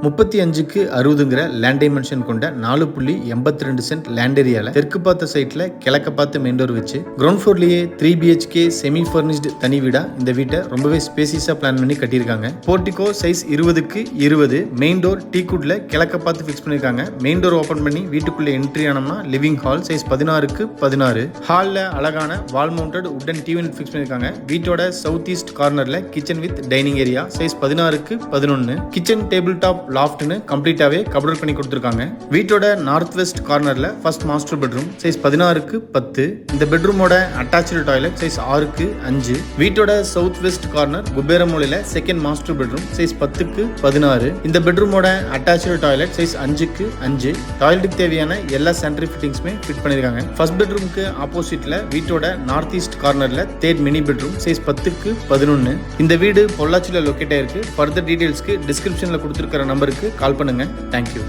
35க்கு 60ங்கிற land dimension கொண்ட 4.82 cent land ஏரியால தெற்கு பார்த்த சைட்ல கிழக்க பார்த்து மெயின் டோர் வச்சு கிரவுண்ட் ஃப்ளோர்லயே 3 BHK செமி ஃபர்னிஷ்டு தனி வீடா இந்த வீட்டை ரொம்பவே ஸ்பேசியஸா பிளான் பண்ணி கட்டியிருக்காங்க. போர்டிகோ சைஸ் 20க்கு 20, மெயின் டோர் டீக்குட்ல கிழக்க பார்த்து ஃபிக்ஸ் பண்ணிருக்காங்க. மெயின் டோர் ஓபன் பண்ணி வீட்டுக்குள்ள என்ட்ரி ஆனோம்னா லிவிங் ஹால் சைஸ் 16க்கு 16. ஹால்ல அழகான wall mounted wooden TV unit fix பண்ணிருக்காங்க. வீட்டோட சவுத் ஈஸ்ட் கார்னர்ல kitchen with dining area size 16க்கு 11. கிச்சன் டேபிள் டாப் லாஃப்ட்னு கம்ப்ளீட்டாவே கவர் பண்ணி கொடுத்திருக்காங்க. வீட்டோட நார்த் வெஸ்ட் கார்னர்ல ஃபர்ஸ்ட் மாஸ்டர் பெட்ரூம் சைஸ் 16க்கு 10. இந்த பெட்ரூமோட அட்டாச்டு டாய்லெட் சைஸ் 6க்கு 5. வீட்டோட சவுத் வெஸ்ட் கார்னர் குபேர மூலையில செகண்ட் மாஸ்டர் பெட்ரூம் சைஸ் 10க்கு 16. இந்த பெட்ரூமோட அட்டாச்டு டாய்லெட் சைஸ் 5க்கு 5. டாய்லெட்டுக்கு தேவையான எல்லா சானிட்டரி ஃபிட்டிங்ஸுமே ஃபிட் பண்ணிருக்காங்க. ஃபர்ஸ்ட் பெட்ரூமுக்கு ஆப்போசிட்ல வீட்டோட நார்த் ஈஸ்ட் கார்னர்ல தேர்ட் மினி பெட்ரூம் சைஸ் 10க்கு 11. இந்த வீடு பொள்ளாச்சியில லொகேட் ஆயிருக்கு. ஃபர்தர் டீடைல்ஸ்க்கு டிஸ்கிரிப்ஷன்ல கொடுத்திருக்கிற நம்பருக்கு கால் பண்ணுங்க. தேங்க்யூ.